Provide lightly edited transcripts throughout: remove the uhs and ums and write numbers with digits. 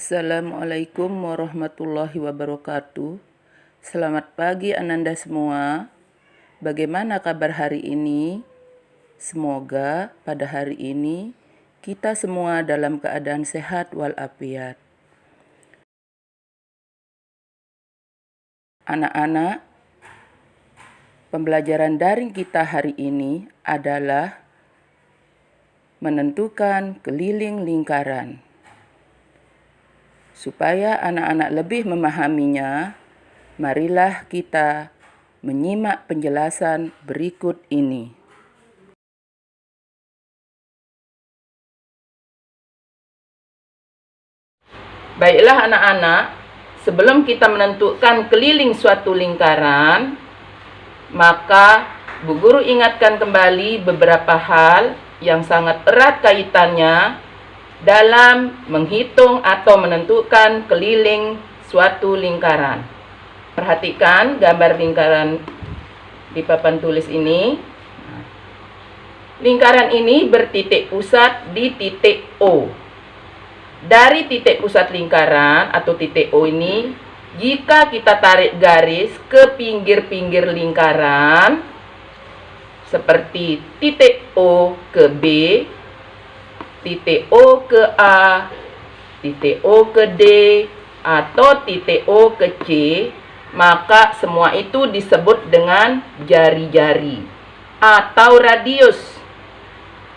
Assalamualaikum warahmatullahi wabarakatuh. Selamat pagi Ananda semua. Bagaimana kabar hari ini? Semoga pada hari ini kita semua dalam keadaan sehat walafiat. Anak-anak, pembelajaran daring kita hari ini adalah menentukan keliling lingkaran. Supaya anak-anak lebih memahaminya, marilah kita menyimak penjelasan berikut ini. Baiklah anak-anak, sebelum kita menentukan keliling suatu lingkaran, maka Bu Guru ingatkan kembali beberapa hal yang sangat erat kaitannya dalam menghitung atau menentukan keliling suatu lingkaran. Perhatikan gambar lingkaran di papan tulis ini. Lingkaran ini bertitik pusat di titik O. Dari titik pusat lingkaran atau titik O ini, jika kita tarik garis ke pinggir-pinggir lingkaran, seperti titik O ke B, titik O ke A, titik O ke D, atau titik O ke C, maka semua itu disebut dengan jari-jari atau radius.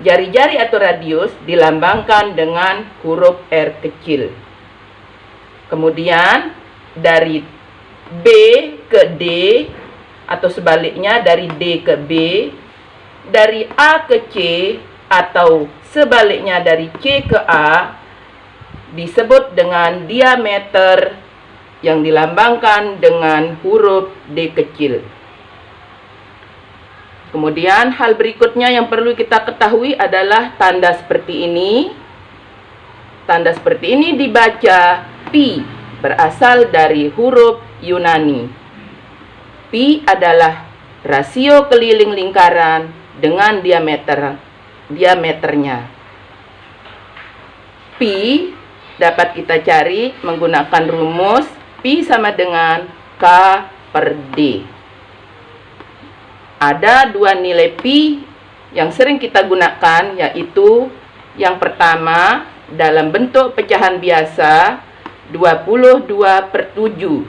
Jari-jari atau radius dilambangkan dengan huruf R kecil. Kemudian dari B ke D, atau sebaliknya dari D ke B, dari A ke C, atau sebaliknya dari C ke A, disebut dengan diameter yang dilambangkan dengan huruf D kecil. Kemudian hal berikutnya yang perlu kita ketahui adalah tanda seperti ini. Tanda seperti ini dibaca pi, berasal dari huruf Yunani. Pi adalah rasio keliling lingkaran dengan diameternya. Pi dapat kita cari menggunakan rumus Pi sama dengan K per D. Ada dua nilai Pi yang sering kita gunakan, yaitu yang pertama dalam bentuk pecahan biasa 22/7.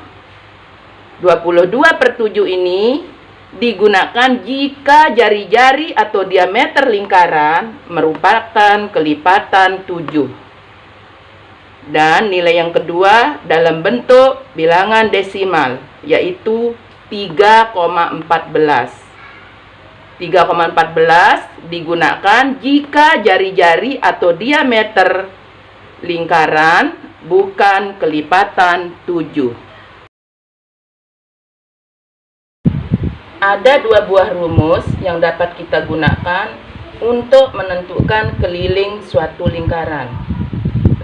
22/7 ini digunakan jika jari-jari atau diameter lingkaran merupakan kelipatan 7. Dan nilai yang kedua dalam bentuk bilangan desimal, yaitu 3,14. 3,14 digunakan jika jari-jari atau diameter lingkaran bukan kelipatan 7. Ada dua buah rumus yang dapat kita gunakan untuk menentukan keliling suatu lingkaran.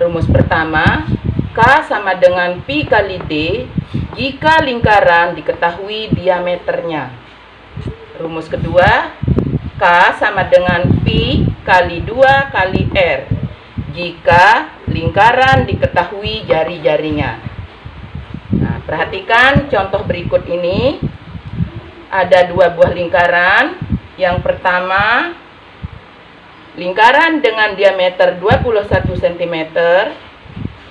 Rumus pertama, K sama dengan Pi kali D jika lingkaran diketahui diameternya. Rumus kedua, K sama dengan Pi kali 2 kali R jika lingkaran diketahui jari-jarinya. Nah, perhatikan contoh berikut ini. Ada dua buah lingkaran. Yang pertama, lingkaran dengan diameter 21 cm.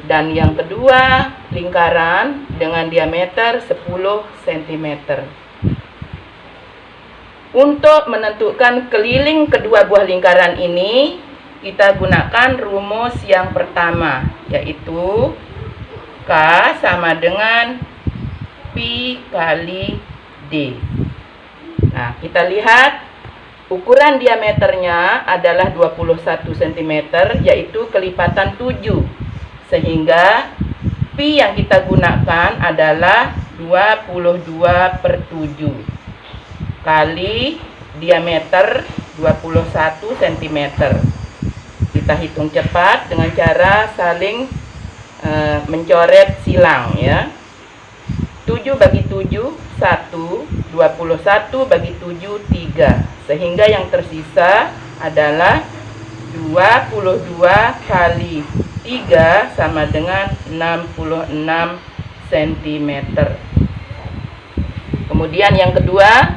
Dan yang kedua, lingkaran dengan diameter 10 cm. Untuk menentukan keliling kedua buah lingkaran ini, kita gunakan rumus yang pertama, yaitu K sama dengan Pi kali D. Nah, kita lihat ukuran diameternya /21 cm, yaitu kelipatan 7. Sehingga Pi yang kita gunakan adalah 22/7 kali diameter 21 cm. Kita hitung cepat dengan cara saling mencoret silang, ya. 7 bagi 7, 1. 21 bagi 7, 3. Sehingga yang tersisa adalah 22 kali 3 sama dengan 66 cm. Kemudian yang kedua,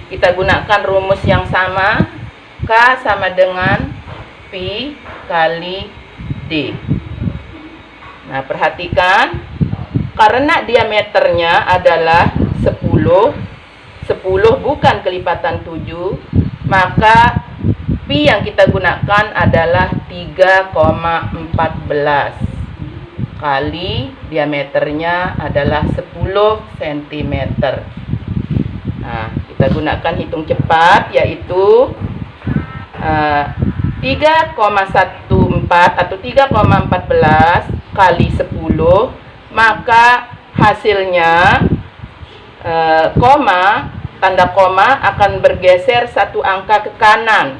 kita gunakan rumus yang sama. K sama dengan Pi kali D. Nah, perhatikan, karena diameternya adalah 10 bukan kelipatan 7, maka Pi yang kita gunakan adalah 3,14 kali diameternya adalah 10 cm. Nah, kita gunakan hitung cepat, yaitu 3,14 atau 3,14 kali 10, maka hasilnya tanda koma akan bergeser satu angka ke kanan.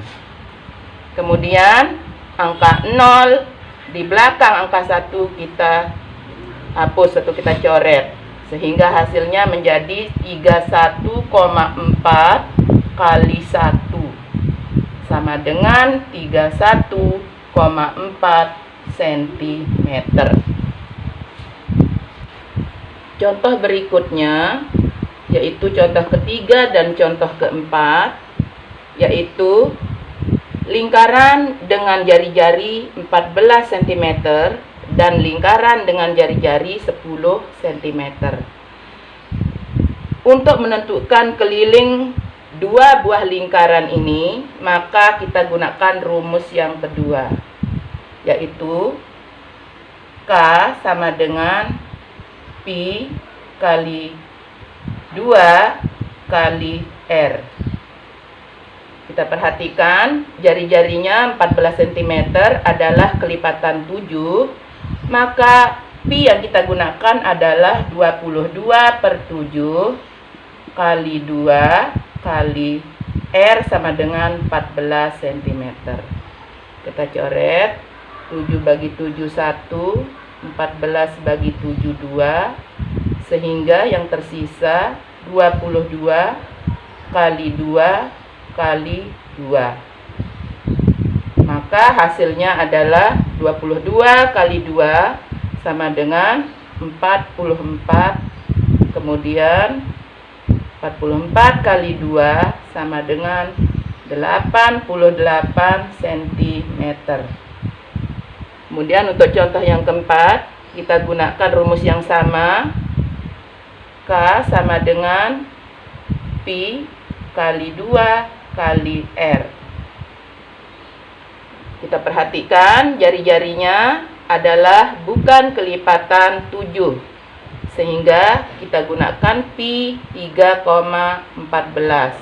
Kemudian angka 0 di belakang angka 1 kita hapus atau kita coret, sehingga hasilnya menjadi 31,4 kali 1 sama dengan 31,4 cm. Contoh berikutnya, yaitu contoh ketiga dan contoh keempat, yaitu lingkaran dengan jari-jari 14 cm dan lingkaran dengan jari-jari 10 cm. Untuk menentukan keliling dua buah lingkaran ini, maka kita gunakan rumus yang kedua, yaitu K sama dengan Pi kali 2 kali R. Kita perhatikan, jari-jarinya 14 cm adalah kelipatan 7, maka Pi yang kita gunakan adalah 22/7 kali 2 kali R sama dengan 14 cm. Kita coret, 7 bagi 7 1, 14 bagi 7 2, sehingga yang tersisa 22 kali 2 kali 2. Maka hasilnya adalah 22 kali 2 sama dengan 44. Kemudian 44 kali 2 sama dengan 88 cm. Kemudian untuk contoh yang keempat, kita gunakan rumus yang sama. K sama dengan Pi kali 2 kali R. Kita perhatikan, jari-jarinya adalah bukan kelipatan 7, sehingga kita gunakan Pi 3,14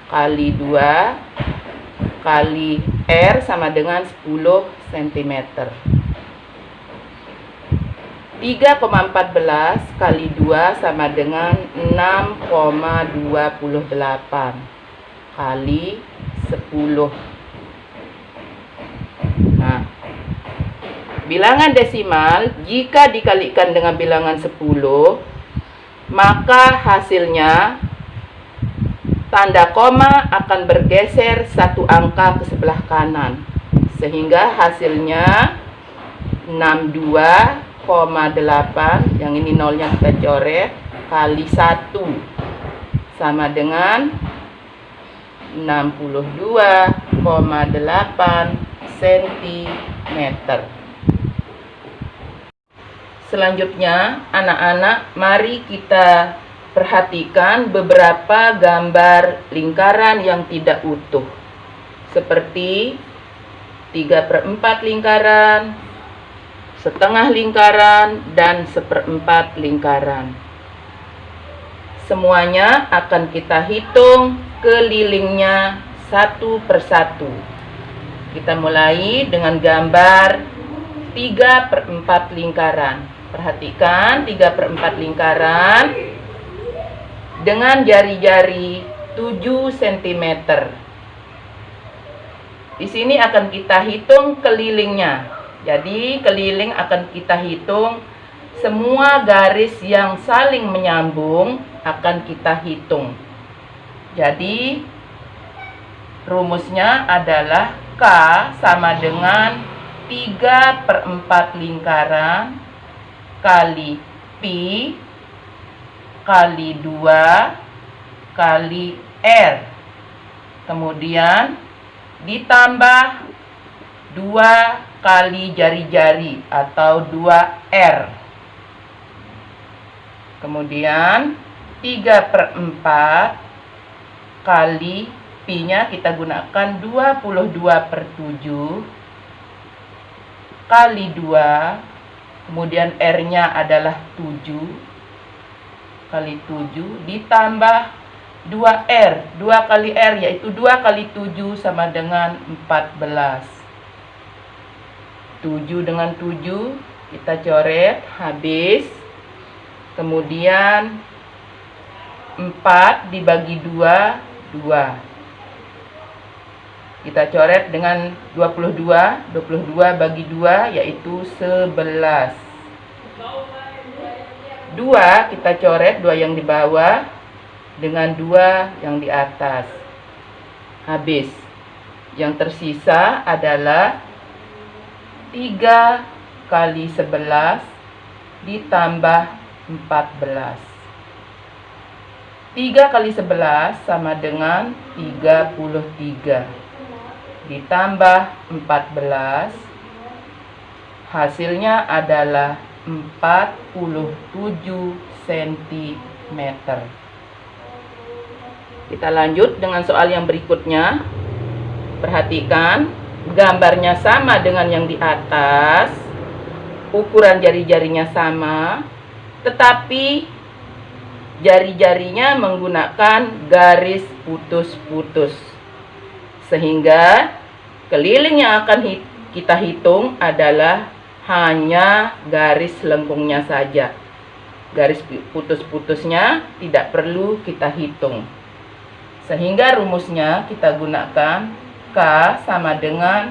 kali 2 kali R sama dengan 10 cm. 3,14 kali 2 sama dengan 6,28 kali 10. Nah, bilangan desimal jika dikalikan dengan bilangan 10, maka hasilnya tanda koma akan bergeser satu angka ke sebelah kanan, sehingga hasilnya 62,8, yang ini nolnya kita coret, kali 1 sama dengan 62,8 cm. Selanjutnya, anak-anak, mari kita perhatikan beberapa gambar lingkaran yang tidak utuh, seperti 3/4 lingkaran, setengah lingkaran, dan 1/4 lingkaran. Semuanya akan kita hitung kelilingnya satu persatu. Kita mulai dengan gambar 3/4 lingkaran. Perhatikan, 3/4 lingkaran dengan jari-jari 7 cm. Di sini akan kita hitung kelilingnya. Jadi keliling akan kita hitung, semua garis yang saling menyambung akan kita hitung. Jadi rumusnya adalah K sama dengan 3/4 lingkaran kali pi kali 2 kali R. Kemudian ditambah 2 kali jari-jari atau 2R. Kemudian 3/4 kali pi-nya kita gunakan 22/7 kali 2, kemudian R-nya adalah 7 kali 7 ditambah 2R. 2 kali R yaitu 2 kali 7 sama dengan 14. 7 dengan 7 kita coret, habis. Kemudian 4 dibagi 2, 2. Kita coret dengan 22. 22 bagi 2 yaitu 11. 2 kita coret, 2 yang di bawah dengan 2 yang di atas. Habis. Yang tersisa adalah 3 kali 11 ditambah 14. 3 kali 11 sama dengan 33. Ditambah 14, hasilnya adalah 47 cm. Kita lanjut dengan soal yang berikutnya. Perhatikan, gambarnya sama dengan yang di atas, ukuran jari-jarinya sama, tetapi jari-jarinya menggunakan garis putus-putus, sehingga keliling yang akan kita hitung adalah hanya garis lengkungnya saja. Garis putus-putusnya tidak perlu kita hitung. Sehingga rumusnya kita gunakan K sama dengan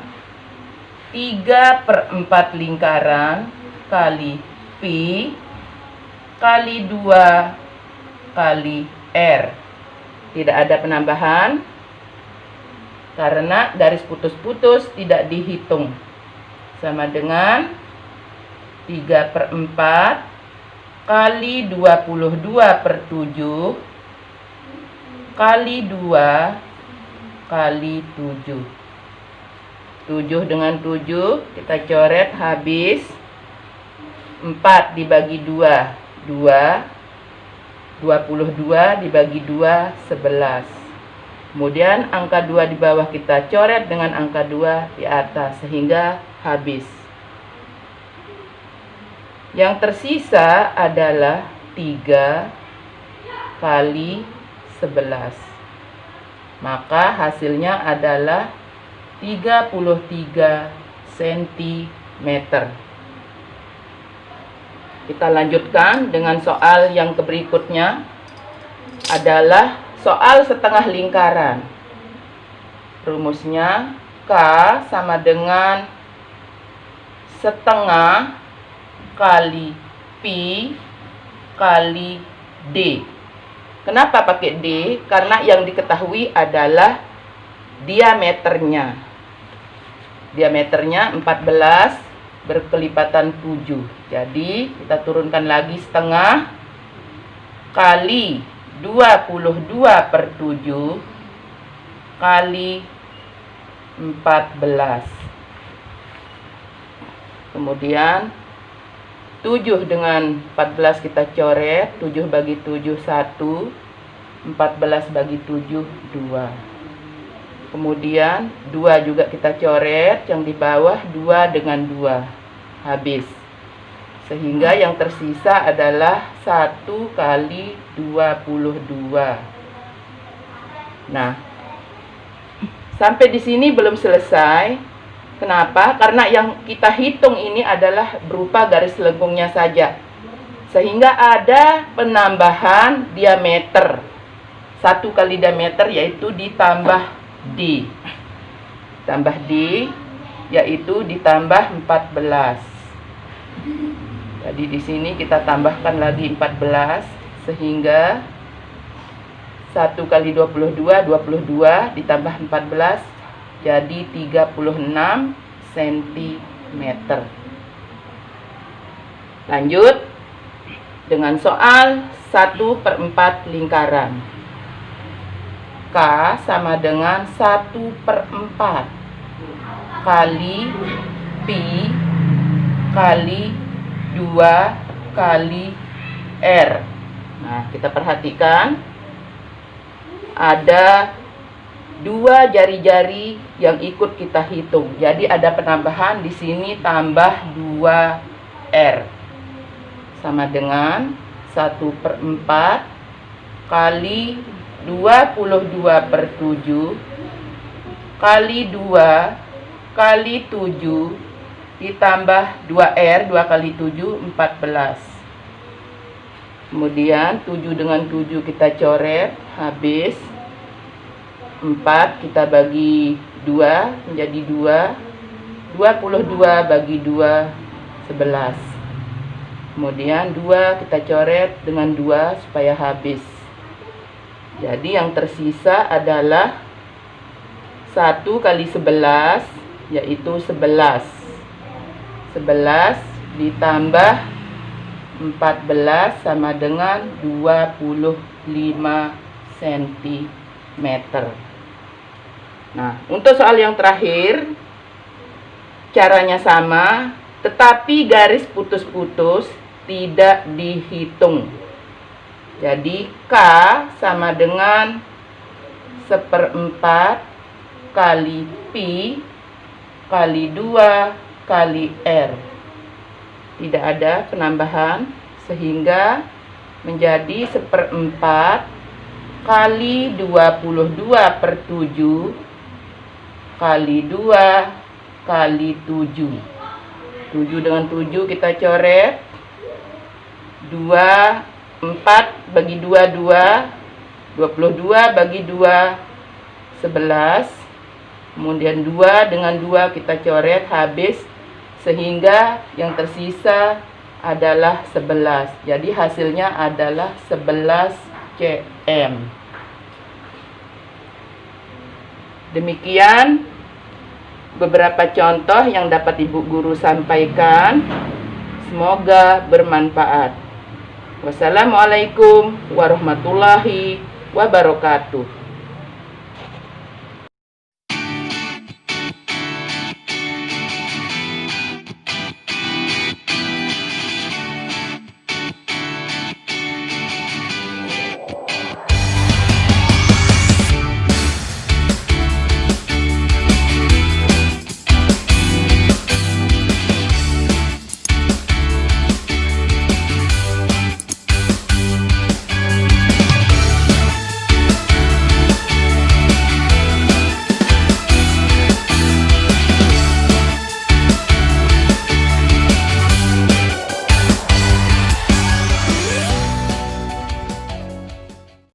3/4 lingkaran kali pi kali 2 kali R. Tidak ada penambahan karena garis putus-putus tidak dihitung. Sama dengan 3/4 kali 22/7 kali 2 kali 7. 7 dengan 7 kita coret, habis. 4 dibagi 2, 2. 22 dibagi 2, 11. Kemudian angka 2 di bawah kita coret dengan angka 2 di atas, sehingga habis. Yang tersisa adalah 3 kali 11. Maka hasilnya adalah 33 cm. Kita lanjutkan dengan soal yang berikutnya, adalah soal setengah lingkaran. Rumusnya K sama dengan setengah kali pi kali D. Kenapa pakai D? Karena yang diketahui adalah diameternya. Diameternya 14 berkelipatan 7. Jadi kita turunkan lagi setengah kali 22/7 kali 14. Kemudian 7 dengan 14 kita coret. 7 bagi 7 1, 14 bagi 7 2. Kemudian 2 juga kita coret, yang di bawah 2 dengan 2. Habis. Sehingga yang tersisa adalah 1 kali 22. Nah, sampai di sini belum selesai. Kenapa? Karena yang kita hitung ini adalah berupa garis lengkungnya saja. Sehingga ada penambahan diameter. 1 kali diameter yaitu ditambah D. Tambah D yaitu ditambah 14. Jadi di sini kita tambahkan lagi 14, sehingga 1 kali 22, 22 ditambah 14 jadi 36 cm. meter. Lanjut dengan soal 1/4 lingkaran. K sama dengan 1/4 kali Pi kali 2 kali R. Nah, kita perhatikan ada dua jari-jari yang ikut kita hitung. Jadi ada penambahan di sini tambah 2R. Sama dengan 1/4 kali 22/7 kali 2 kali 7 ditambah 2R, 2 kali 7, 14. Kemudian 7 dengan 7 kita coret, habis. 4 kita bagi 2 menjadi 2. 22 bagi 2, 11. Kemudian 2 kita coret dengan 2 supaya habis. Jadi yang tersisa adalah 1 kali 11, yaitu 11. 11 ditambah 14 sama dengan 25 cm. Nah, untuk soal yang terakhir, caranya sama, tetapi garis putus-putus tidak dihitung. Jadi K sama dengan 1/4 kali Pi kali 2 kali R. Tidak ada penambahan, sehingga menjadi 1/4 kali 22/7 kali 2 kali 7. 7 dengan 7 kita coret. 4 bagi 2, 2. 22 bagi 2, 11. Kemudian 2 dengan 2 kita coret, habis. Sehingga yang tersisa adalah 11. Jadi hasilnya adalah 11 cm. Demikian beberapa contoh yang dapat Ibu Guru sampaikan. Semoga bermanfaat. Wassalamualaikum warahmatullahi wabarakatuh.